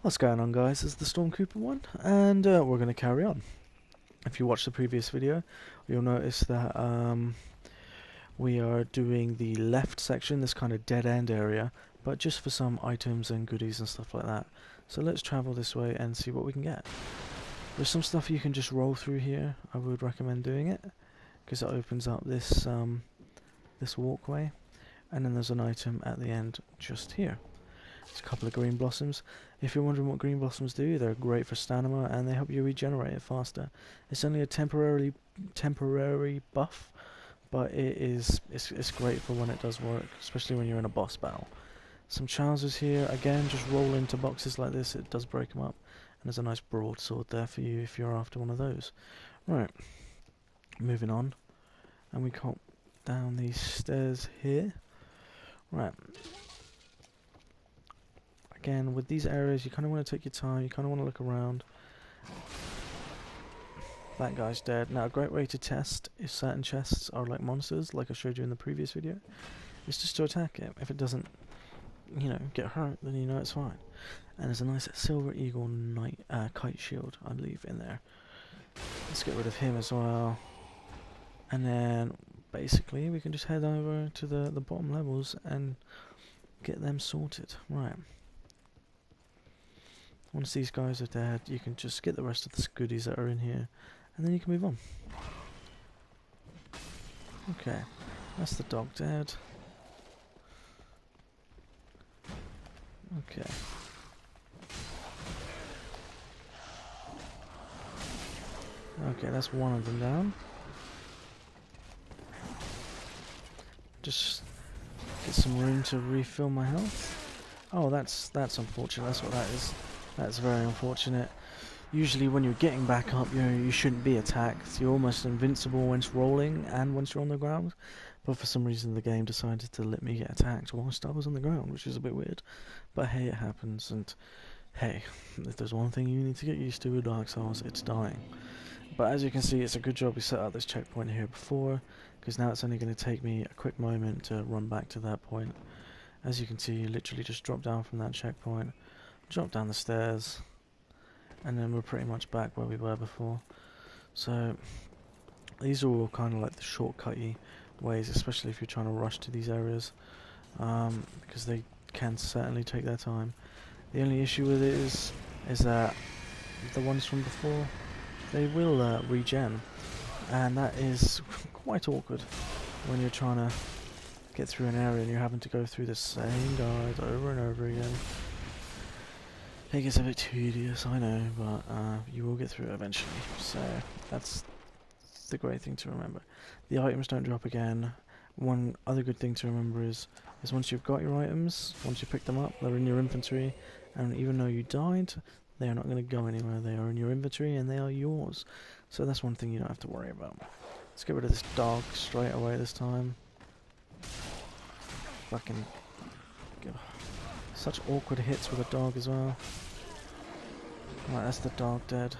What's going on, guys? It's the Stormcooper one, and we're going to carry on. If you watched the previous video, you'll notice that we are doing the left section, this kind of dead end area, but just for some items and goodies and stuff like that. So let's travel this way and see what we can get. There's some stuff you can just roll through here. I would recommend doing it because it opens up this this walkway, and then there's an item at the end just here. It's a couple of green blossoms. If you're wondering what green blossoms do, they're great for stamina and they help you regenerate it faster. It's only a temporary buff, but it's great for when it does work, especially when you're in a boss battle. Some trousers here, again, just roll into boxes like this, it does break them up. And there's a nice broadsword there for you if you're after one of those. Right, moving on. And we come down these stairs here. Right. Again, with these areas, you kind of want to take your time, you kind of want to look around. That guy's dead. Now, a great way to test if certain chests are like monsters, like I showed you in the previous video, is just to attack it. If it doesn't, get hurt, then you know it's fine. And there's a nice silver eagle kite shield, I believe, in there. Let's get rid of him as well. And then, basically, we can just head over to the bottom levels and get them sorted. Right. Once these guys are dead, you can just get the rest of the goodies that are in here, and then you can move on. Okay, that's the dog dead. Okay. Okay, that's one of them down. Just get some room to refill my health. Oh, that's unfortunate. That's what that is. That's very unfortunate. Usually when you're getting back up, you shouldn't be attacked. You're almost invincible once rolling and once you're on the ground. But for some reason the game decided to let me get attacked whilst I was on the ground, which is a bit weird. But hey, it happens, and hey, if there's one thing you need to get used to with Dark Souls, it's dying. But as you can see, it's a good job we set up this checkpoint here before, because now it's only going to take me a quick moment to run back to that point. As you can see, you literally just drop down from that checkpoint, drop down the stairs, and then we're pretty much back where we were before. So these are all kind of like the shortcutty ways, especially if you're trying to rush to these areas, because they can certainly take their time. The only issue with it is that the ones from before, they will regen, and that is quite awkward when you're trying to get through an area and you're having to go through the same guides over and over again. It gets a bit tedious, I know, but you will get through it eventually. So that's the great thing to remember. The items don't drop again. One other good thing to remember is once you've got your items, once you pick them up, they're in your inventory, and even though you died, they are not going to go anywhere. They are in your inventory and they are yours. So that's one thing you don't have to worry about. Let's get rid of this dog straight away this time. Fucking such awkward hits with a dog as well. Right, that's the dog dead.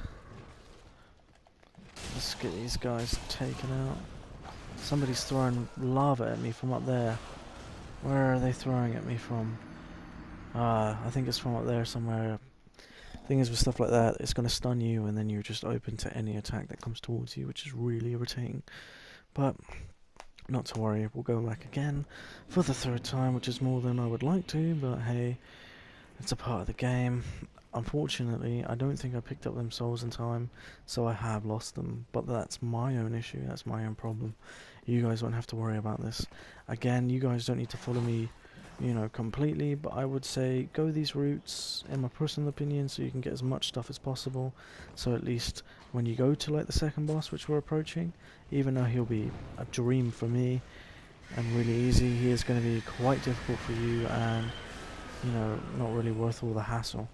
Let's get these guys taken out. Somebody's throwing lava at me from up there. Where are they throwing at me from? I think it's from up there somewhere. Thing is, with stuff like that, it's going to stun you and then you're just open to any attack that comes towards you, which is really irritating. But not to worry, we'll go back again for the third time, which is more than I would like to, but hey, it's a part of the game. Unfortunately, I don't think I picked up them souls in time, so I have lost them, but that's my own issue, that's my own problem. You guys won't have to worry about this. Again, you guys don't need to follow me, completely, but I would say go these routes, in my personal opinion, so you can get as much stuff as possible, so at least when you go to like the second boss, which we're approaching, even though he'll be a dream for me and really easy, he is going to be quite difficult for you and not really worth all the hassle.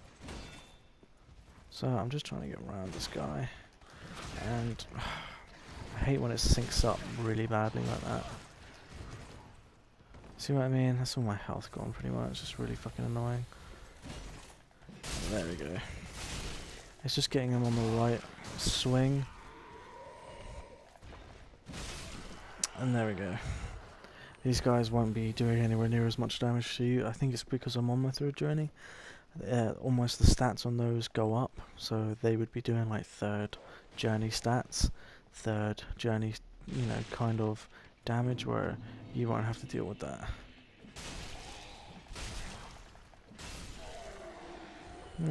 So I'm just trying to get around this guy, and I hate when it syncs up really badly like that. See what I mean? That's all my health gone pretty much. It's really fucking annoying. There we go. It's just getting him on the right swing. And there we go. These guys won't be doing anywhere near as much damage to you. I think it's because I'm on my third journey. almost the stats on those go up, so they would be doing like third journey stats, third journey, you know, kind of damage, where you won't have to deal with that.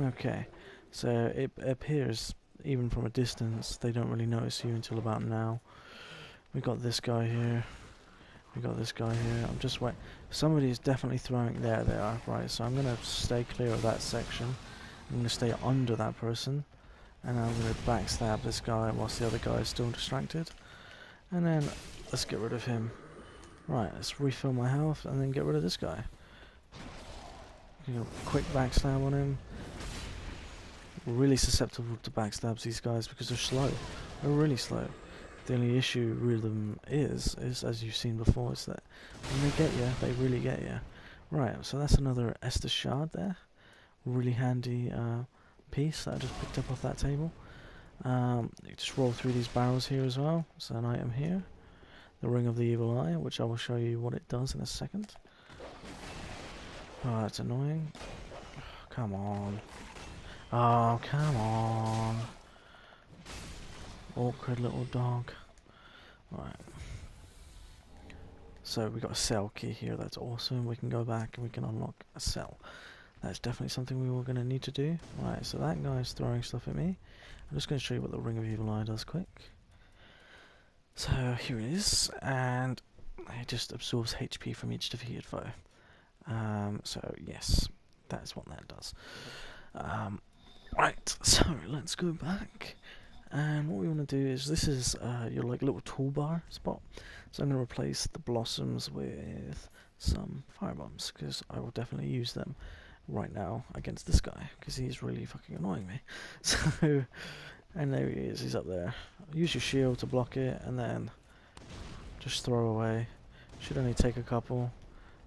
Okay, so it appears even from a distance they don't really notice you until about now. We got this guy here. We got this guy here. I'm just wait. Somebody is definitely throwing. There they are. Right. So I'm gonna stay clear of that section. I'm gonna stay under that person, and I'm gonna backstab this guy whilst the other guy is still distracted. And then let's get rid of him. Right. Let's refill my health and then get rid of this guy. Quick backstab on him. Really susceptible to backstabs, these guys, because they're slow. They're really slow. The only issue with them is as you've seen before, is that when they get you, they really get you. Right, so that's another Estus shard there. Really handy piece that I just picked up off that table. You just roll through these barrels here as well. So an item here. The Ring of the Evil Eye, which I will show you what it does in a second. Oh, that's annoying. Come on. Oh, come on. Awkward little dog. Right. So we got a cell key here, that's awesome. We can go back and we can unlock a cell. That's definitely something we were going to need to do. Right, so that guy's throwing stuff at me. I'm just going to show you what the Ring of Evil Eye does quick. So here it is, and it just absorbs HP from each defeated foe. So yes, that's what that does. Right, so let's go back. And what we want to do is, this is your like little toolbar spot. So I'm going to replace the blossoms with some firebombs, because I will definitely use them right now against this guy, because he's really fucking annoying me. So, and there he is, he's up there. Use your shield to block it, and then just throw away. Should only take a couple,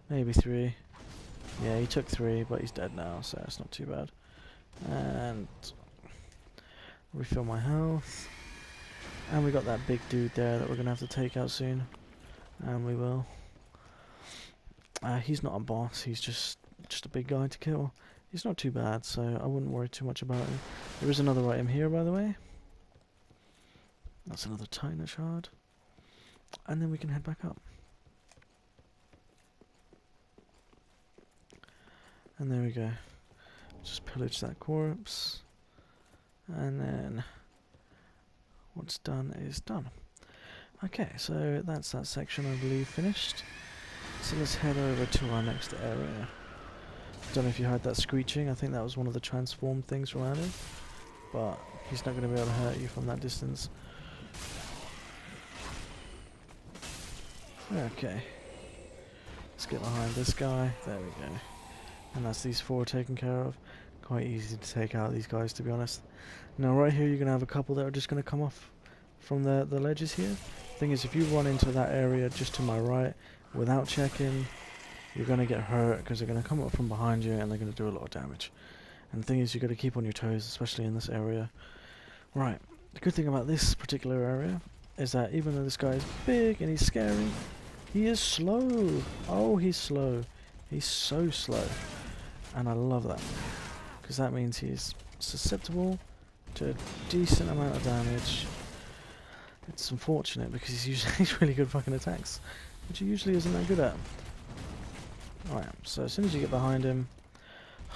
maybe 3. Yeah, he took 3, but he's dead now, so it's not too bad. And refill my health. And we got that big dude there that we're gonna have to take out soon. And we will. He's not a boss, he's just a big guy to kill. He's not too bad, so I wouldn't worry too much about him. There is another item here, by the way. That's another Titan shard. And then we can head back up. And there we go. Just pillage that corpse. And then what's done is done. Okay, so that's that section, I believe, finished. So let's head over to our next area. Don't know if you heard that screeching. I think that was one of the transformed things from earlier. But he's not going to be able to hurt you from that distance. Okay. Let's get behind this guy. There we go. And that's these 4 taken care of. Quite easy to take out these guys, to be honest. Now right here you're going to have a couple that are just going to come off from the ledges here. Thing is, if you run into that area just to my right without checking, you're going to get hurt, because they're going to come up from behind you and they're going to do a lot of damage. And the thing is, you've got to keep on your toes, especially in this area. Right, the good thing about this particular area is that even though this guy is big and he's scary, he is slow. Oh, he's slow. He's so slow. And I love that, because that means he's susceptible to a decent amount of damage. It's unfortunate, because he's really good fucking attacks, which he usually isn't that good at. Alright, so as soon as you get behind him,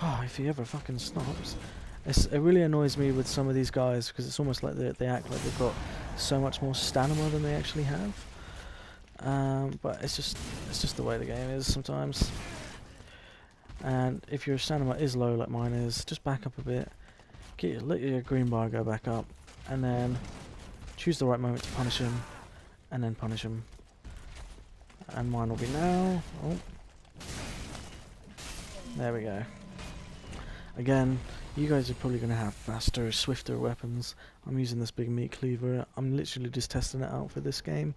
if he ever fucking stops. It really annoys me with some of these guys, because it's almost like they act like they've got so much more stamina than they actually have. But it's just the way the game is sometimes. And if your stamina is low like mine is, just back up a bit, let your green bar go back up, and then choose the right moment to punish him, and then punish him. And mine will be now. Oh. There we go. Again, you guys are probably going to have faster, swifter weapons. I'm using this big meat cleaver. I'm literally just testing it out for this game,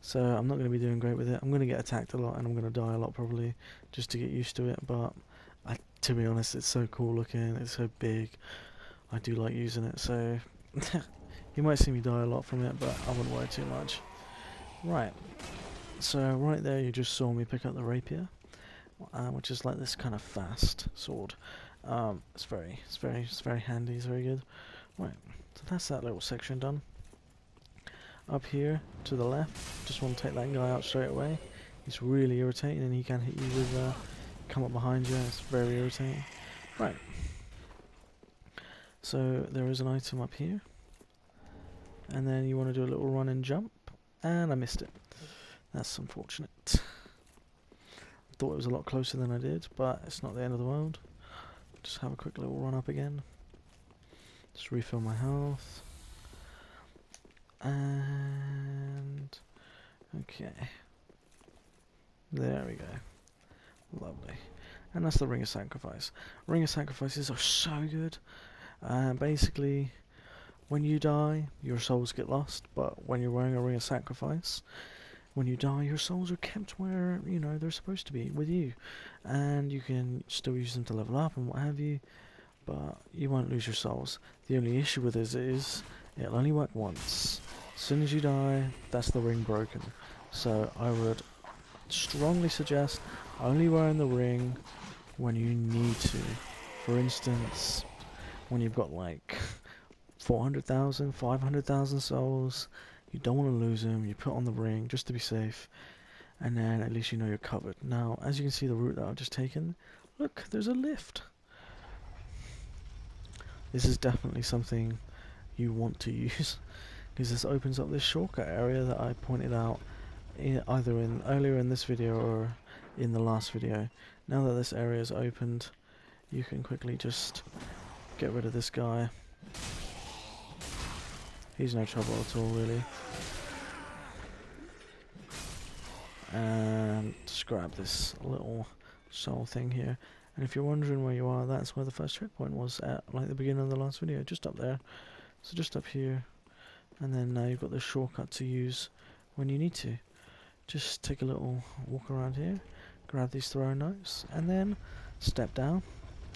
so I'm not going to be doing great with it. I'm going to get attacked a lot and I'm going to die a lot probably, just to get used to it, but to be honest, it's so cool looking, it's so big. I do like using it, so you might see me die a lot from it, but I wouldn't worry too much. Right, so right there you just saw me pick up the rapier, which is like this kind of fast sword. It's very handy. It's very good. Right, so that's that little section done. Up here to the left, just want to take that guy out straight away. He's really irritating, and he can hit you with come up behind you. It's very irritating. Right. So there is an item up here, and then you want to do a little run and jump, and I missed it. That's unfortunate. Thought it was a lot closer than I did, but it's not the end of the world. Just have a quick little run up again. Just refill my health. And okay, there we go. Lovely. And that's the Ring of Sacrifice. Ring of Sacrifices are so good. Basically, when you die, your souls get lost, but when you're wearing a Ring of Sacrifice, when you die, your souls are kept where, you know, they're supposed to be, with you. And you can still use them to level up and what have you, but you won't lose your souls. The only issue with this is, it'll only work once. As soon as you die, that's the ring broken. So I would strongly suggest only wearing the ring when you need to. For instance, when you've got like 400,000, 500,000 souls, you don't want to lose them, you put on the ring just to be safe, and then at least you know you're covered. Now, as you can see the route that I've just taken, look, there's a lift. This is definitely something you want to use, because this opens up this shortcut area that I pointed out either earlier in this video or in the last video. Now that this area is opened, you can quickly just get rid of this guy. He's no trouble at all, really. And just grab this little soul thing here. And if you're wondering where you are, that's where the first checkpoint was at, like the beginning of the last video, just up there. So just up here, and then now you've got the shortcut to use when you need to. Just take a little walk around here, grab these throwing knives, and then step down,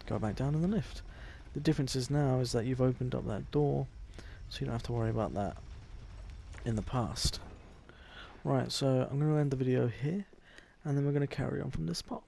go back down in the lift. The difference is now is that you've opened up that door, so you don't have to worry about that in the past. Right, so I'm going to end the video here, and then we're going to carry on from this spot.